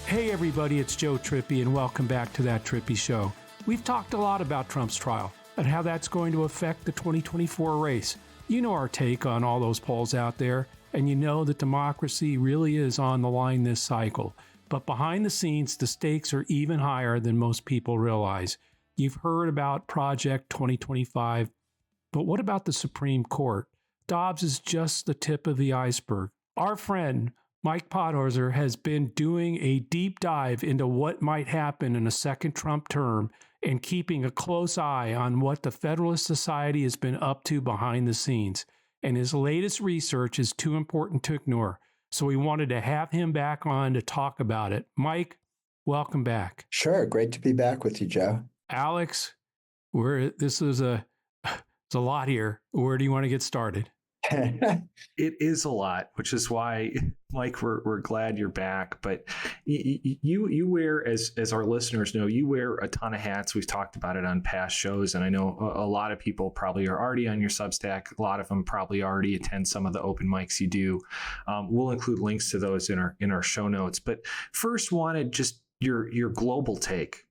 Hey everybody, it's Joe Trippi and welcome back to That Trippi Show. We've talked a lot about Trump's trial and how that's going to affect the 2024 race. You know our take on all those polls out there, and you know that democracy really is on the line this cycle. But behind the scenes, the stakes are even higher than most people realize. You've heard about Project 2025, but what about the Supreme Court? Dobbs is just the tip of the iceberg. Our friend, Mike Podhorzer, has been doing a deep dive into what might happen in a second Trump term and keeping a close eye on what the Federalist Society has been up to behind the scenes. And his latest research is too important to ignore. So we wanted to have him back on to talk about it. Mike, welcome back. Sure. Great to be back with you, Joe. Alex, it's a lot here. Where do you want to get started? It is a lot, which is why, Mike, we're glad you're back. But you wear, as our listeners know, you wear a ton of hats. We've talked about it on past shows, and I know a lot of people probably are already on your Substack. A lot of them probably already attend some of the open mics you do. We'll include links to those in our show notes. But first, wanted just your global take.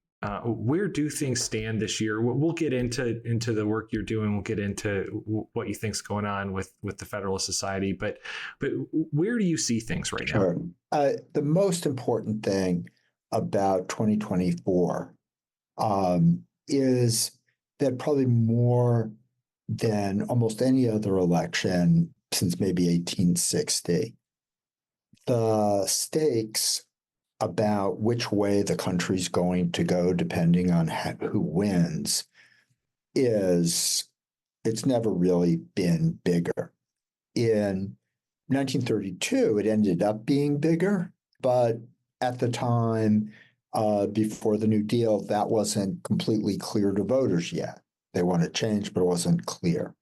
Where do things stand this year? We'll get into the work you're doing. We'll get into what you think's going on with the Federalist Society. But where do you see things right now? Sure. The most important thing about 2024 is that probably more than almost any other election since maybe 1860, the stakes about which way the country's going to go, depending on who wins, it's never really been bigger. In 1932, it ended up being bigger, but at the time, before the New Deal, that wasn't completely clear to voters yet. They wanted change, but it wasn't clear.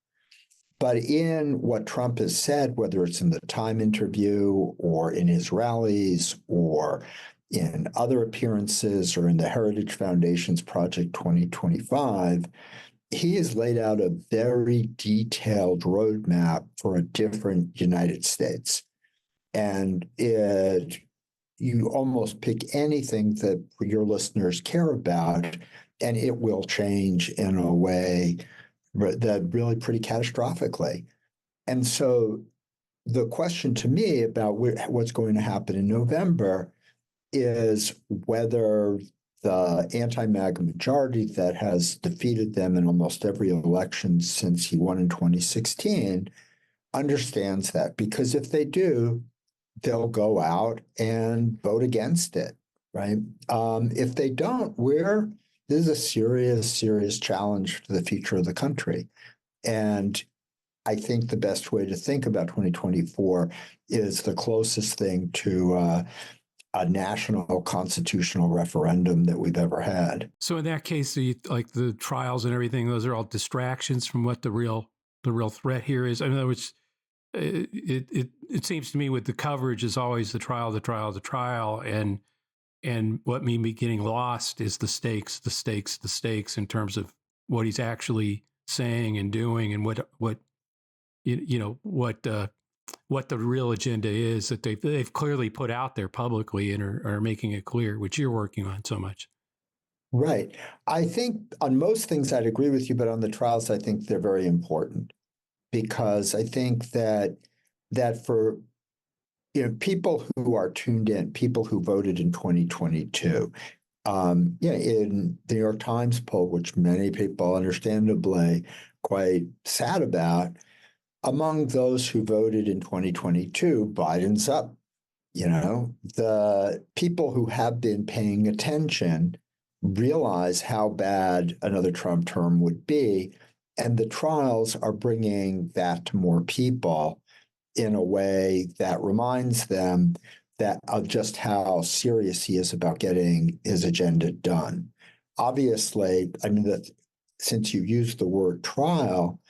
But in what Trump has said, whether it's in the Time interview or in his rallies or in other appearances or in the Heritage Foundation's Project 2025, he has laid out a very detailed roadmap for a different United States. And you almost pick anything that your listeners care about, and it will change in a way that really pretty catastrophically. And so the question to me about what's going to happen in November is whether the anti-MAGA majority that has defeated them in almost every election since he won in 2016 understands that. Because if they do, they'll go out and vote against it, right? If they don't, this is a serious, serious challenge to the future of the country. And I think the best way to think about 2024 is the closest thing to a national constitutional referendum that we've ever had. So in that case, like the trials and everything, those are all distractions from what the real threat here is. In other words, it seems to me with the coverage is always the trial, and what may be getting lost is the stakes in terms of what he's actually saying and doing, and what the real agenda is that they've clearly put out there publicly and are making it clear, which you're working on so much. Right. I think on most things I'd agree with you, but on the trials, I think they're very important because I think that for people who are tuned in, people who voted in 2022, in the New York Times poll, which many people understandably quite sad about, among those who voted in 2022, Biden's up. The people who have been paying attention realize how bad another Trump term would be, and the trials are bringing that to more people in a way that reminds them that of just how serious he is about getting his agenda done. Obviously, since you used the word trial,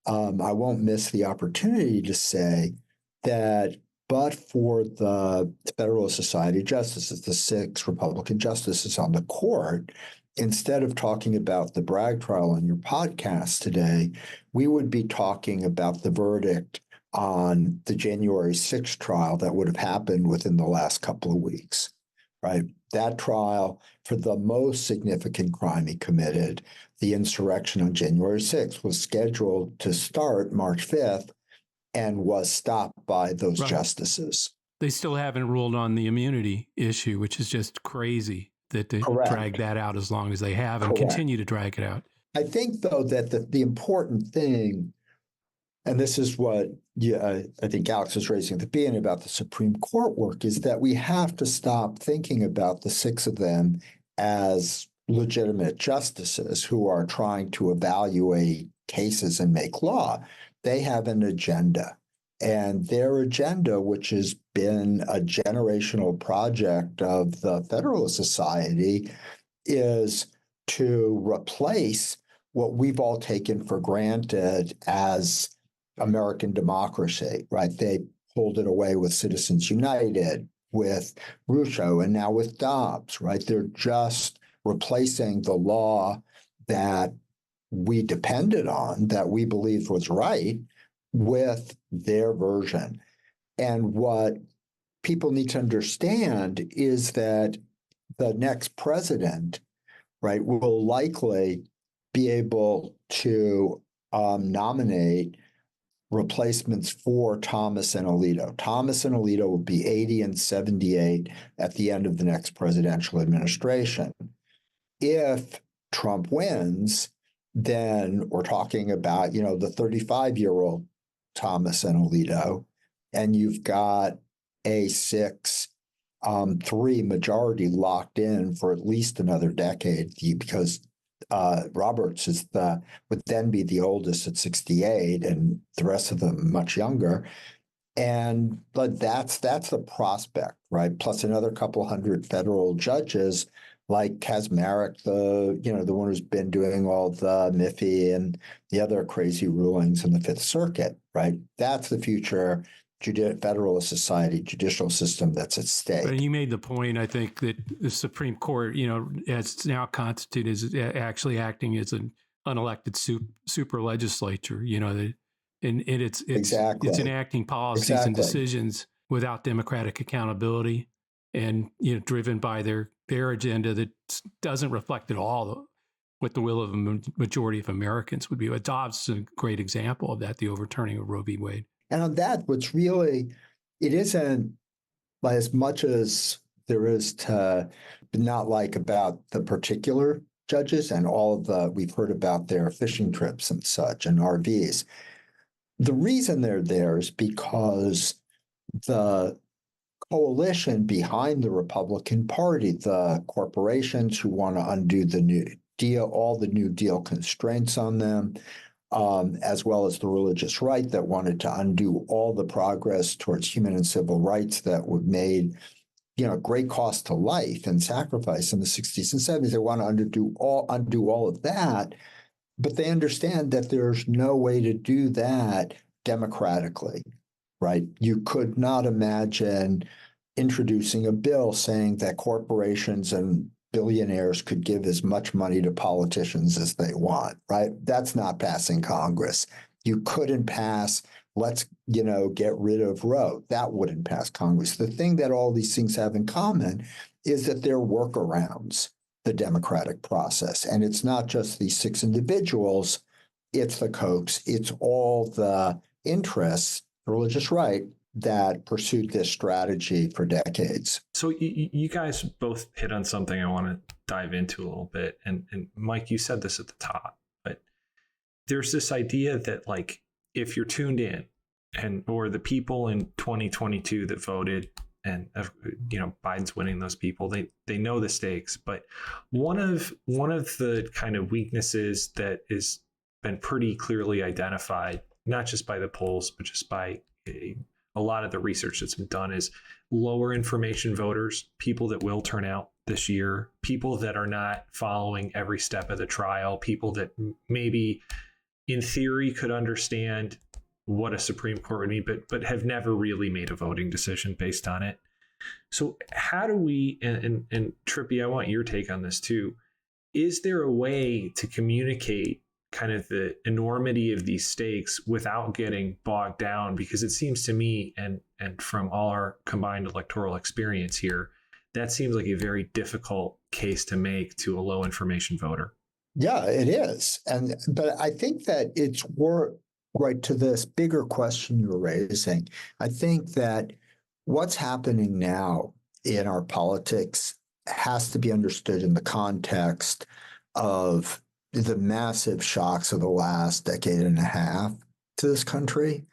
I won't miss the opportunity to say that but for the Federalist Society justices, the 6 Republican justices on the court, instead of talking about the Bragg trial on your podcast today, we would be talking about the verdict on the January 6th trial that would have happened within the last couple of weeks, right? That trial for the most significant crime he committed, the insurrection on January 6th, was scheduled to start March 5th and was stopped by those justices. They still haven't ruled on the immunity issue, which is just crazy that they drag that out as long as they have and continue to drag it out. I think, though, that the important thing, and this is what I think Alex was raising at the beginning about the Supreme Court work, is that we have to stop thinking about the six of them as legitimate justices who are trying to evaluate cases and make law. They have an agenda. And their agenda, which has been a generational project of the Federalist Society, is to replace what we've all taken for granted as American democracy, right? They pulled it away with Citizens United, with Russo, and now with Dobbs, right? They're just replacing the law that we depended on, that we believed was right, with their version. And what people need to understand is that the next president, right, will likely be able to nominate replacements for Thomas and Alito. Thomas and Alito will be 80 and 78 at the end of the next presidential administration. If Trump wins, then we're talking about, the 35-year-old Thomas and Alito, and you've got a 6-3 majority locked in for at least another decade, because Roberts would then be the oldest at 68, and the rest of them much younger. But that's the prospect, right? Plus another couple hundred federal judges like Kaczmarek, the one who's been doing all the MIFI and the other crazy rulings in the Fifth Circuit, right? That's the future Federalist Society judicial system that's at stake. But you made the point, I think, that the Supreme Court, as now constituted, is actually acting as an unelected super legislature, and it's enacting policies and decisions without democratic accountability, and driven by their agenda that doesn't reflect at all what the will of a majority of Americans would be. But Dobbs is a great example of that, the overturning of Roe v. Wade. And on that, it isn't like as much as there is to not like about the particular judges and we've heard about their fishing trips and such and RVs. The reason they're there is because the coalition behind the Republican Party, the corporations who want to undo the New Deal, all the New Deal constraints on them, as well as the religious right that wanted to undo all the progress towards human and civil rights that were made, great cost to life and sacrifice in the 60s and 70s. They want to undo all of that, but they understand that there's no way to do that democratically, right? You could not imagine introducing a bill saying that corporations and billionaires could give as much money to politicians as they want, right? That's not passing Congress. You couldn't pass, let's, get rid of Roe. That wouldn't pass Congress. The thing that all these things have in common is that they're workarounds the democratic process. And it's not just these six individuals, it's the Kochs, it's all the interests, religious right, that pursued this strategy for decades. So you guys both hit on something I want to dive into a little bit. And Mike, you said this at the top, but there's this idea that, like, if you're tuned in or the people in 2022 that voted and, Biden's winning those people, they know the stakes. But one of the kind of weaknesses that has been pretty clearly identified, not just by the polls, but just by a lot of the research that's been done, is lower information voters, people that will turn out this year, people that are not following every step of the trial, people that maybe in theory could understand what a Supreme Court would mean, but have never really made a voting decision based on it. So how do we, and Trippi, I want your take on this too, is there a way to communicate kind of the enormity of these stakes without getting bogged down? Because it seems to me, and from all our combined electoral experience here, that seems like a very difficult case to make to a low information voter. Yeah, it is. But I think that it's right to this bigger question you're raising. I think that what's happening now in our politics has to be understood in the context of the massive shocks of the last decade and a half to this country.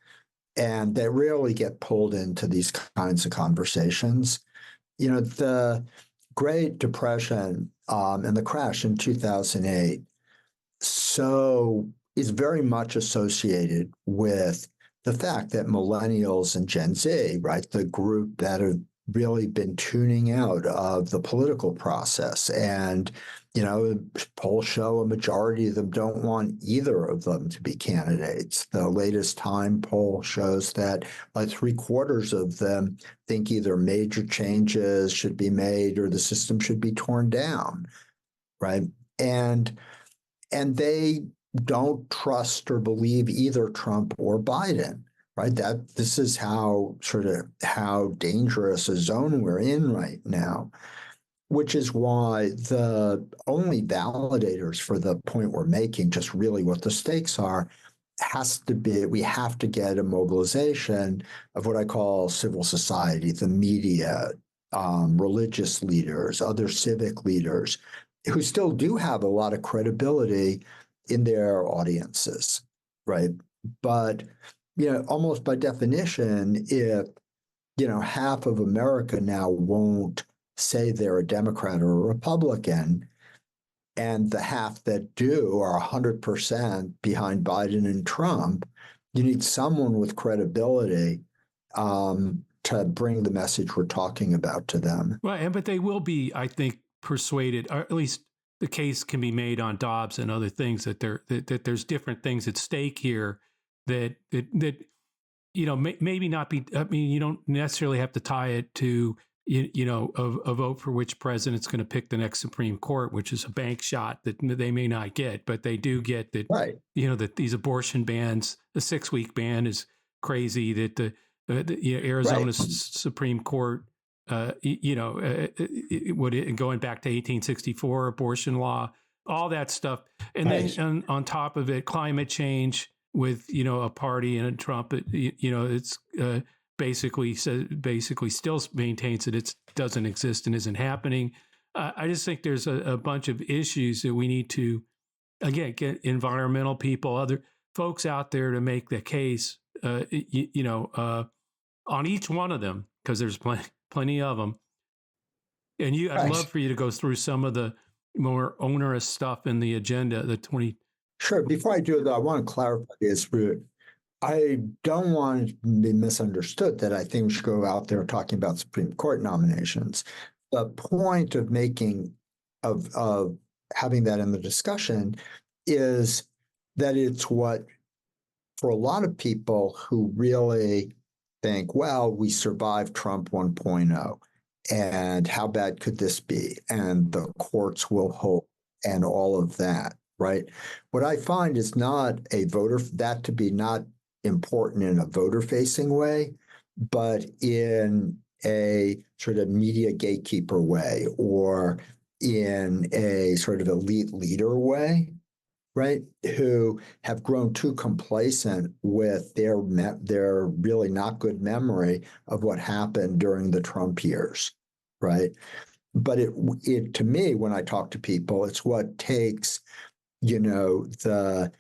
And they rarely get pulled into these kinds of conversations. The Great Depression and the crash in 2008 is very much associated with the fact that millennials and Gen Z, right, the group that have really been tuning out of the political process. And, polls show a majority of them don't want either of them to be candidates. The latest Time poll shows that like 3/4 of them think either major changes should be made or the system should be torn down, right? And they don't trust or believe either Trump or Biden, right? This is how dangerous a zone we're in right now, which is why the only validators for the point we're making, just really what the stakes are, has to be, we have to get a mobilization of what I call civil society, the media, religious leaders, other civic leaders, who still do have a lot of credibility in their audiences, right? But, almost by definition, if, half of America now won't say they're a Democrat or a Republican, and the half that do are 100% behind Biden and Trump, you need someone with credibility to bring the message we're talking about to them. Right, but they will be, I think, persuaded, or at least the case can be made on Dobbs and other things that there's different things at stake here that maybe not be. I mean, you don't necessarily have to tie it to a vote for which president's going to pick the next Supreme Court, which is a bank shot that they may not get, but they do get that. Right. That these abortion bans, the 6-week ban is crazy. That the Arizona Right. Supreme Court, going back to 1864 abortion law, all that stuff, and Right. then on top of it, climate change with a party and a Trump, it's basically still maintains that it doesn't exist and isn't happening. I just think there's a bunch of issues that we need to, again, get environmental people, other folks out there to make the case, on each one of them, because there's plenty of them. And I'd love for you to go through some of the more onerous stuff in the agenda, the 20. Sure. Before I do that, I want to clarify this. I don't want to be misunderstood that I think we should go out there talking about Supreme Court nominations. The point of having that in the discussion is that it's what, for a lot of people who really think, well, we survived Trump 1.0, and how bad could this be? And the courts will hold, and all of that, right? What I find is not that to be not important in a voter-facing way, but in a sort of media gatekeeper way, or in a sort of elite leader way, right? Who have grown too complacent with their really not good memory of what happened during the Trump years, right? But it to me, when I talk to people, it's what takes, anything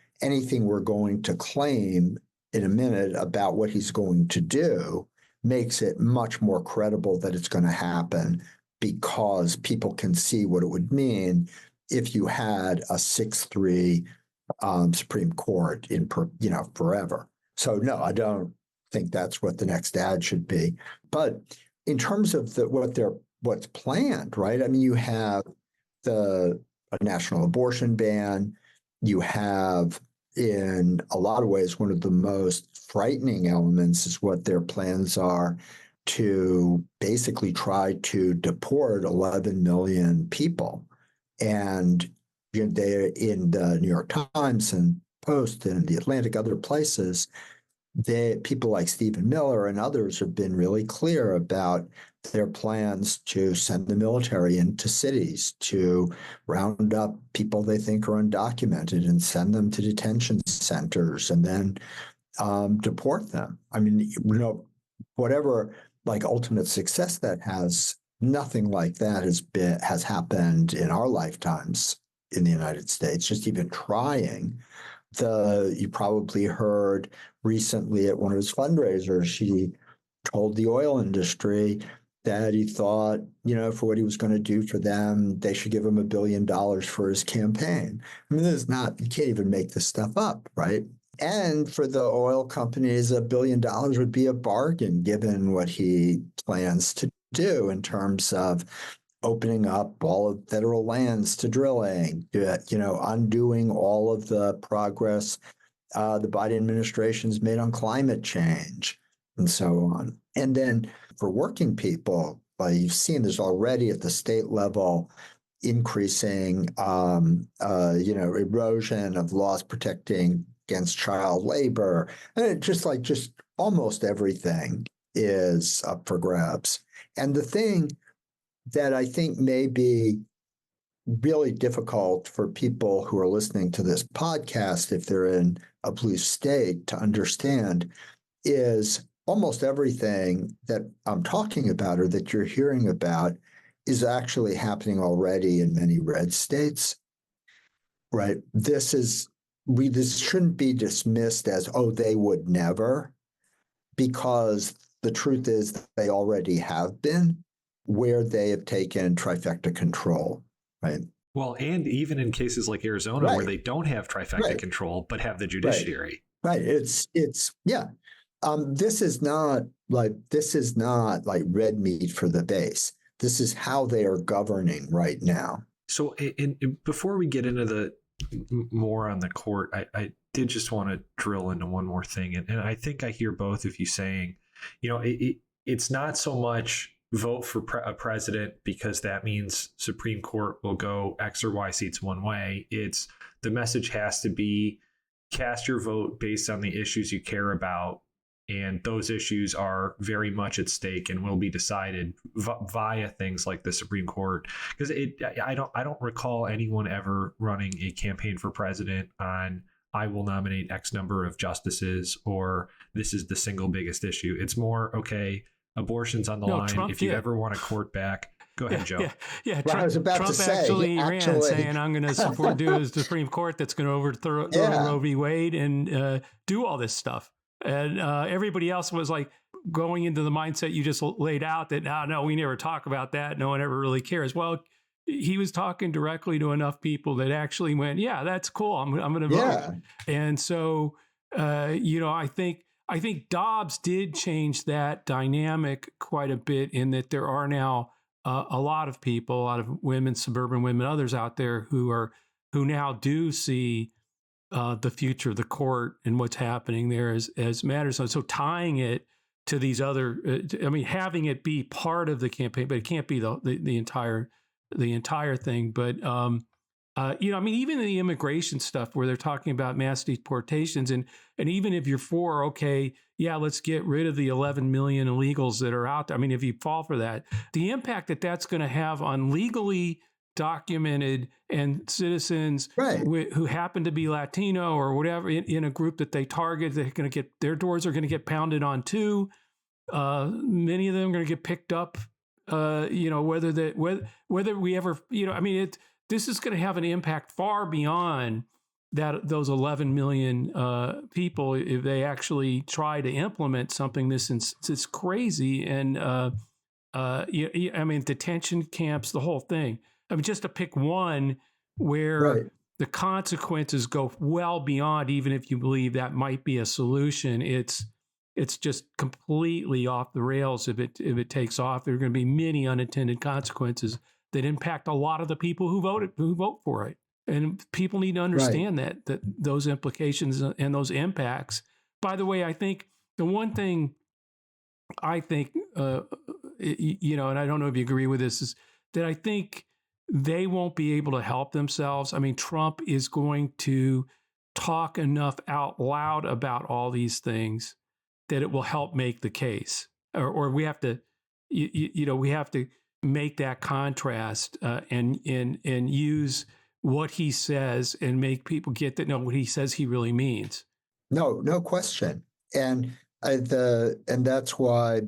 we're going to claim in a minute about what he's going to do makes it much more credible that it's going to happen, because people can see what it would mean if you had a 6-3 Supreme Court in forever. So no, I don't think that's what the next ad should be. But in terms of what's planned, right? I mean, you have a national abortion ban. You have, in a lot of ways, one of the most frightening elements is what their plans are to basically try to deport 11 million people. And they, in the New York Times and Post and the Atlantic, other places, people like Stephen Miller and others have been really clear about their plans to send the military into cities to round up people they think are undocumented and send them to detention centers and then deport them. I mean, whatever like ultimate success that has, nothing like that has happened in our lifetimes in the United States. Just even trying. You probably heard recently at one of his fundraisers, he told the oil industry that he thought, for what he was going to do for them, they should give him $1 billion for his campaign. I mean, you can't even make this stuff up, right? And for the oil companies, $1 billion would be a bargain given what he plans to do in terms of opening up all of federal lands to drilling, undoing all of the progress the Biden administration's made on climate change and so on. And then for working people, you've seen there's already at the state level increasing, erosion of laws protecting against child labor. And just almost everything is up for grabs. And the thing that I think may be really difficult for people who are listening to this podcast, if they're in a blue state, to understand is almost everything that I'm talking about or that you're hearing about is actually happening already in many red states, right? This shouldn't be dismissed as, oh, they would never, because the truth is they already have been where they have taken trifecta control, right? Well, and even in cases like Arizona, right. where they don't have trifecta control, but have the judiciary. Right. It's yeah. This is not like red meat for the base. This is how they are governing right now. So, before we get into the more on the court, I did just want to drill into one more thing, and I think I hear both of you saying, it's not so much vote for a president because that means Supreme Court will go X or Y seats one way. It's the message has to be cast your vote based on the issues you care about. And those issues are very much at stake and will be decided via things like the Supreme Court. Because I don't recall anyone ever running a campaign for president on I will nominate X number of justices or this is the single biggest issue. It's more, okay, abortion's on the line. Trump if you ever want a court back, go ahead, Joe. Yeah. Well, I was about to say, actually ran saying, I'm going to do a Supreme Court that's going to overthrow Roe v. Wade and do all this stuff. And everybody else was like going into the mindset you just laid out that, no, we never talk about that. No one ever really cares. Well, he was talking directly to enough people that actually went, yeah, that's cool. I'm going to vote. And so, I think Dobbs did change that dynamic quite a bit in that there are now a lot of people, a lot of women, suburban women, others out there who now do see the future of the court and what's happening there as matters. So tying it to these other, having it be part of the campaign, but it can't be the entire thing. But even the immigration stuff where they're talking about mass deportations, and even if you're for, okay, yeah, let's get rid of the 11 million illegals that are out there. I mean, if you fall for that, the impact that's going to have on legally documented and citizens who happen to be Latino or whatever in a group that they target, they're going to get their doors are going to get pounded on too. Many of them are going to get picked up. Whether we ever, this is going to have an impact far beyond those 11 million people if they actually try to implement something this crazy and detention camps, the whole thing. I mean, just to pick one where the consequences go well beyond, even if you believe that might be a solution, it's just completely off the rails if it takes off. There are going to be many unintended consequences that impact a lot of the people who vote for it. And people need to understand that those implications and those impacts. By the way, I think the one thing I think, and I don't know if you agree with this, is that I think they won't be able to help themselves. I mean, Trump is going to talk enough out loud about all these things that it will help make the case. Or we have to, we have to make that contrast and use what he says and make people get that know what he says he really means. No question. And that's why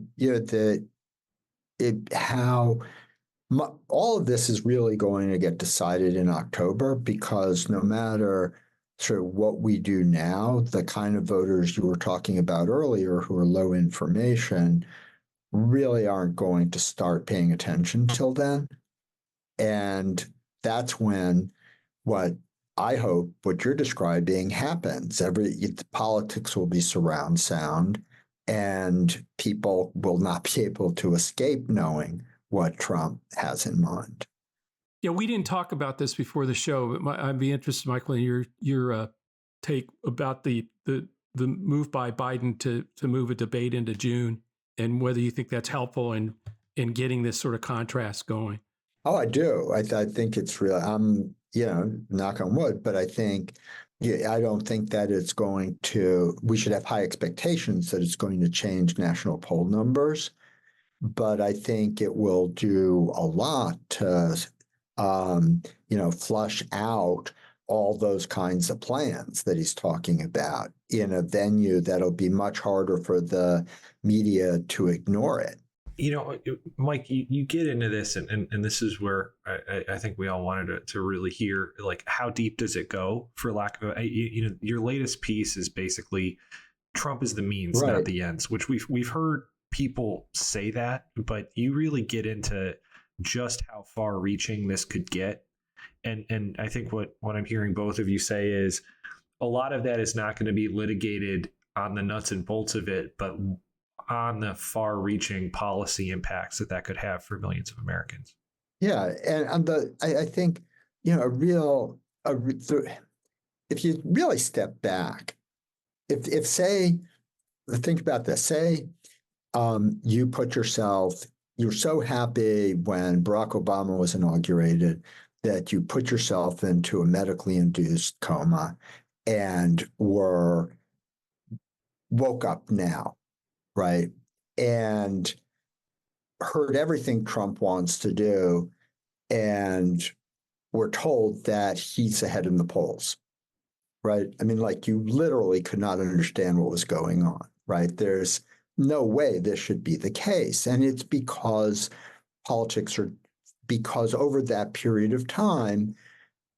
all of this is really going to get decided in October, because no matter sort of what we do now, the kind of voters you were talking about earlier who are low information really aren't going to start paying attention till then. And that's when what I hope what you're describing happens. Politics will be surround sound, and people will not be able to escape knowing what Trump has in mind. Yeah, we didn't talk about this before the show, but I'd be interested, Michael, in your take about the move by Biden to move a debate into June, and whether you think that's helpful in getting this sort of contrast going. Oh, I do. I think it's real. I'm, knock on wood, but I think, I don't think that we should have high expectations that it's going to change national poll numbers, but I think it will do a lot to, flush out all those kinds of plans that he's talking about in a venue that'll be much harder for the media to ignore it. Mike, you get into this, and this is where I think we all wanted to really hear, like, how deep does it go, for lack of your latest piece is basically Trump is the means, right, not the ends, which we've heard people say that, but you really get into just how far reaching this could get. And I think what I'm hearing both of you say is a lot of that is not going to be litigated on the nuts and bolts of it, but on the far-reaching policy impacts that could have for millions of Americans. Yeah, and I think if you really step back, if say, think about this, say you put yourself, you're so happy when Barack Obama was inaugurated that you put yourself into a medically induced coma and woke up now, right? And heard everything Trump wants to do, and were told that he's ahead in the polls, right? I mean, like, you literally could not understand what was going on, right? There's no way this should be the case. And it's because because over that period of time,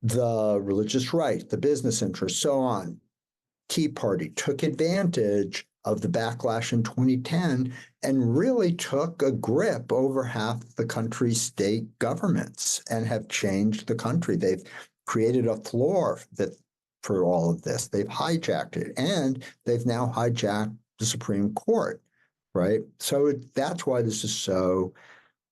the religious right, the business interests, so on, Tea Party took advantage of the backlash in 2010 and really took a grip over half the country's state governments and have changed the country. They've created a floor for all of this. They've hijacked it, and they've now hijacked the Supreme Court, right? So that's why this is so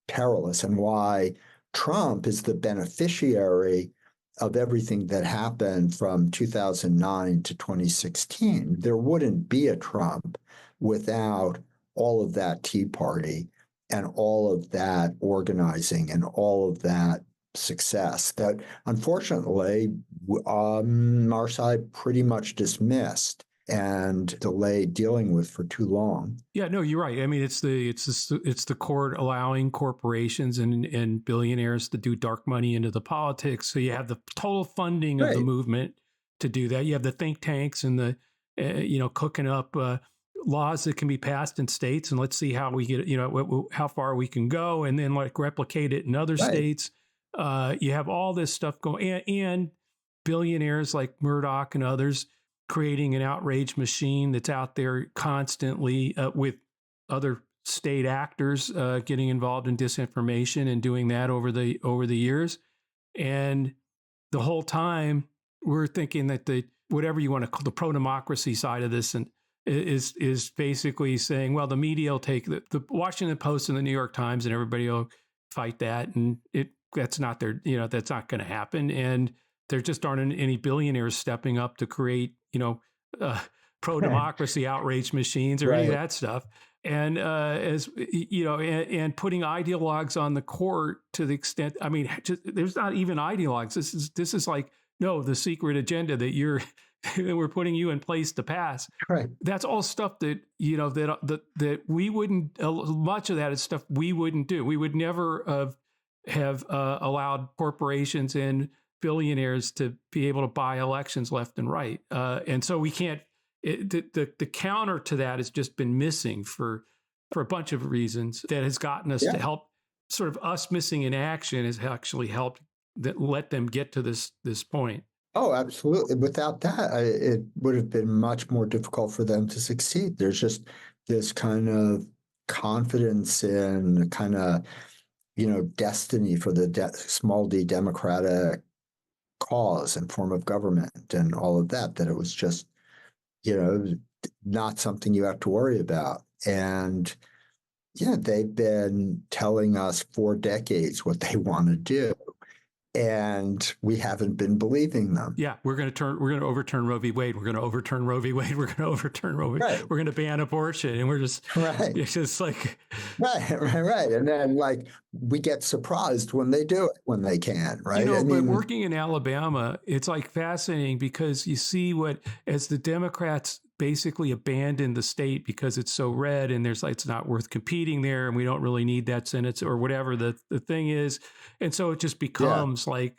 perilous, and why Trump is the beneficiary of everything that happened from 2009 to 2016. There wouldn't be a Trump without all of that Tea Party and all of that organizing and all of that success that, unfortunately, our side pretty much dismissed and delayed dealing with for too long. Yeah, no, you're right. I mean, it's the court allowing corporations and billionaires to do dark money into the politics. So you have the total funding of the movement to do that. You have the think tanks and the cooking up laws that can be passed in states, and let's see how we get how far we can go, and then like replicate it in other states. You have all this stuff going, and billionaires like Murdoch and others creating an outrage machine that's out there constantly with other state actors getting involved in disinformation and doing that over the years. And the whole time we're thinking that whatever you want to call the pro-democracy side of this and is basically saying, well, the media will take the Washington Post and the New York Times and everybody will fight that. And that's not that's not going to happen. And there just aren't any billionaires stepping up to create, pro-democracy outrage machines or any of that stuff. And and putting ideologues on the court to the extent, I mean, there's not even ideologues. This is like, no, the secret agenda that you're we're putting you in place to pass. Right. That's all stuff that, that we wouldn't, much of that is stuff we wouldn't do. We would never have allowed corporations and billionaires to be able to buy elections left and right. And so we can't, the counter to that has just been missing for a bunch of reasons that has gotten us to help. Sort of us missing in action has actually helped that let them get to this point. Oh, absolutely. Without that, it would have been much more difficult for them to succeed. There's just this kind of confidence in kind of, destiny for the small d democratic cause and form of government and all of that, that it was just, not something you have to worry about. And yeah, they've been telling us for decades what they want to do. And we haven't been believing them. Yeah, we're going to overturn Roe v. Wade. We're going to overturn Roe v. Wade. We're going to overturn Roe v. Wade. Right. We're going to ban abortion. And we're just, it's just like. Right. And then we get surprised when they do it, when they can, right? But working in Alabama, it's like fascinating because you see as the Democrats basically abandon the state because it's so red and it's not worth competing there and we don't really need that Senate or whatever the thing is. And so it just becomes like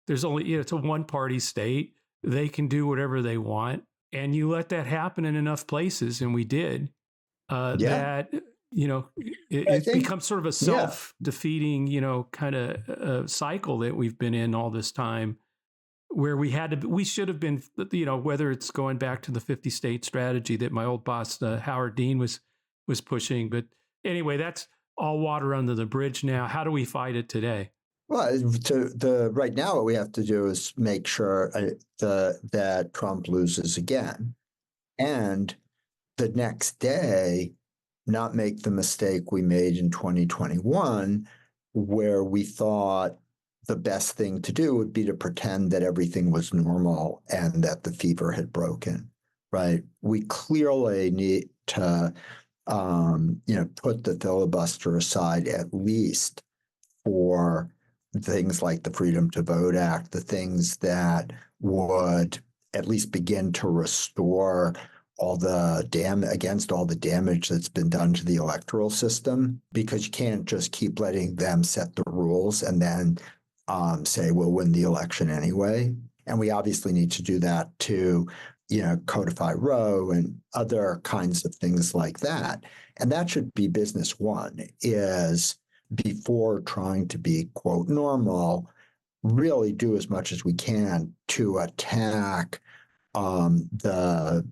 there's only, it's a one party state. They can do whatever they want. And you let that happen in enough places. And we did that, it becomes sort of a self-defeating, kind of cycle that we've been in all this time. Where we should have been, whether it's going back to the 50-state strategy that my old boss, Howard Dean, was pushing. But anyway, that's all water under the bridge now. How do we fight it today? Well, right now, what we have to do is make sure that Trump loses again. And the next day, not make the mistake we made in 2021, where we thought the best thing to do would be to pretend that everything was normal and that the fever had broken, right? We clearly need to, put the filibuster aside at least for things like the Freedom to Vote Act, the things that would at least begin to restore all the against all the damage that's been done to the electoral system, because you can't just keep letting them set the rules and then say we'll win the election anyway. And we obviously need to do that to, codify Roe and other kinds of things like that. And that should be business one, is before trying to be, quote, normal, really do as much as we can to attack the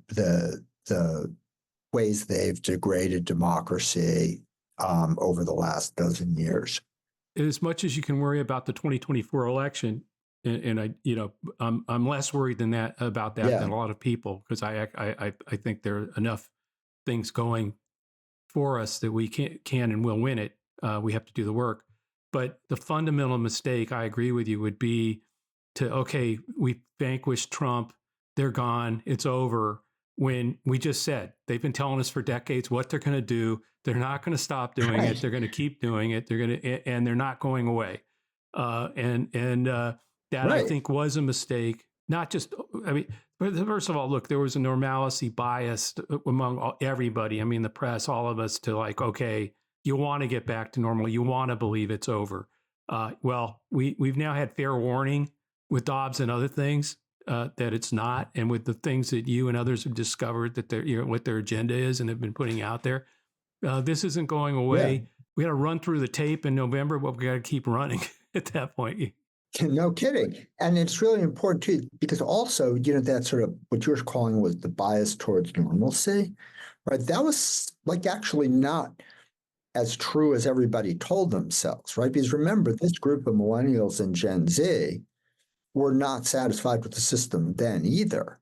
ways they've degraded democracy over the last dozen years. As much as you can worry about the 2024 election, and I'm less worried about that than a lot of people, because I think there are enough things going for us that we can and will win it. We have to do the work. But the fundamental mistake, I agree with you, would be we vanquished Trump, they're gone, it's over. When we just said, they've been telling us for decades what they're going to do. They're not going to stop doing it. They're going to keep doing it. And they're not going away. That I think was a mistake. Not just, first of all, look, there was a normalcy bias among everybody. The press, all of us, to you want to get back to normal. You want to believe it's over. We've now had fair warning with Dobbs and other things. That it's not, and with the things that you and others have discovered that what their agenda is and have been putting out there, this isn't going away. Yeah. We got to run through the tape in November, but we got to keep running at that point. No kidding. And it's really important too, because also, that sort of what you were calling was the bias towards normalcy, right? That was actually not as true as everybody told themselves, right? Because remember, this group of millennials and Gen Z were not satisfied with the system then either,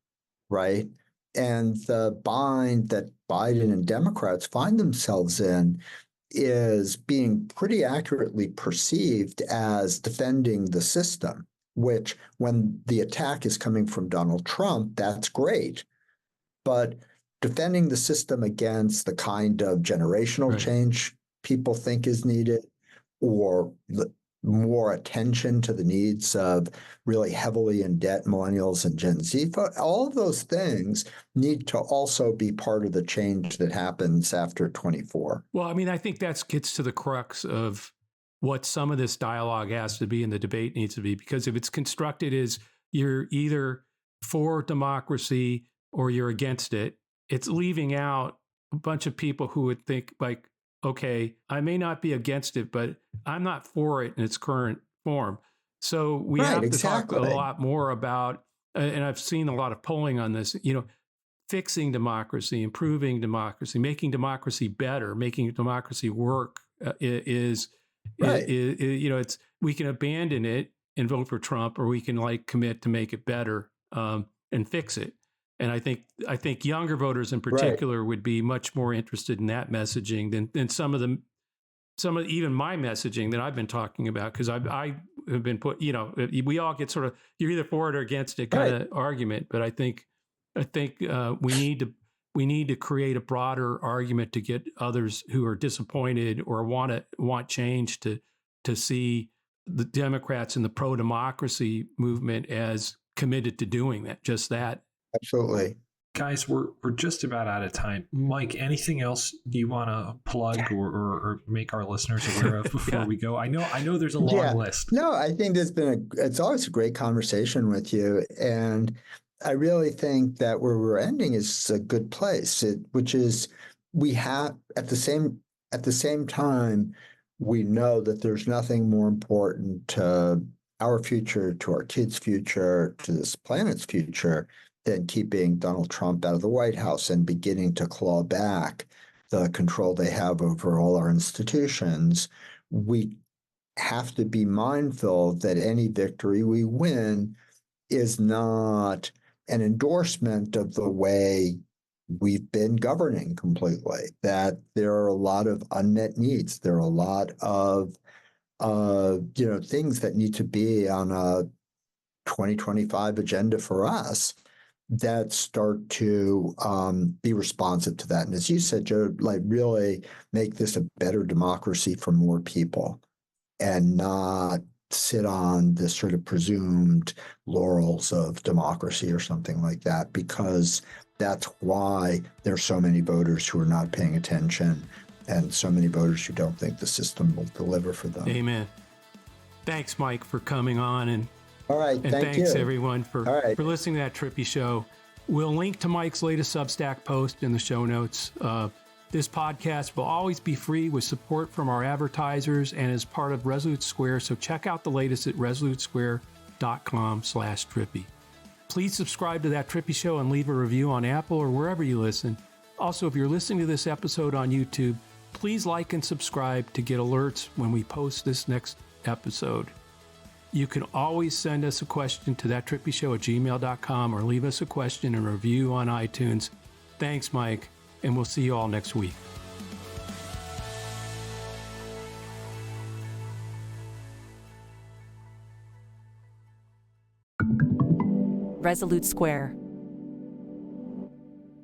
right? And the bind that Biden and Democrats find themselves in is being pretty accurately perceived as defending the system, which when the attack is coming from Donald Trump, that's great. But defending the system against the kind of generational change people think is needed, or more attention to the needs of really heavily in debt millennials and Gen Z. All of those things need to also be part of the change that happens after 24. Well, I mean, I think that gets to the crux of what some of this dialogue has to be and the debate needs to be, because if it's constructed as you're either for democracy or you're against it, it's leaving out a bunch of people who would think like, okay, I may not be against it, but I'm not for it in its current form. So we have to talk a lot more about, and I've seen a lot of polling on this, fixing democracy, improving democracy, making democracy better, making democracy work is it's, we can abandon it and vote for Trump, or we can commit to make it better and fix it. And I think younger voters in particular would be much more interested in that messaging than some of even my messaging that I've been talking about, because I have been put, we all get sort of, you're either for it or against it kind of argument. But I think we need to create a broader argument to get others who are disappointed or want change to see the Democrats and the pro-democracy movement as committed to doing that, just that. Absolutely. Guys, we're just about out of time. Mike, anything else you want to plug or make our listeners aware of before we go? I know there's a long list. No, I think it's always a great conversation with you. And I really think that where we're ending is a good place, which is we have at the same time, we know that there's nothing more important to our future, to our kids' future, to this planet's future than keeping Donald Trump out of the White House and beginning to claw back the control they have over all our institutions. We have to be mindful that any victory we win is not an endorsement of the way we've been governing completely, that there are a lot of unmet needs. There are a lot of things that need to be on a 2025 agenda for us that start to be responsive to that. And as you said, Joe, really make this a better democracy for more people and not sit on this sort of presumed laurels of democracy or something like that, because that's why there's so many voters who are not paying attention and so many voters who don't think the system will deliver for them. Amen. Thanks, Mike, for coming on. And all right, and thanks everyone for listening to That Trippi Show. We'll link to Mike's latest Substack post in the show notes. This podcast will always be free with support from our advertisers and is part of Resolute Square. So check out the latest at resolutesquare.com/Trippi. Please subscribe to That Trippi Show and leave a review on Apple or wherever you listen. Also, if you're listening to this episode on YouTube, please like and subscribe to get alerts when we post this next episode. You can always send us a question to thattrippishow@gmail.com or leave us a question and review on iTunes. Thanks, Mike, and we'll see you all next week. Resolute Square.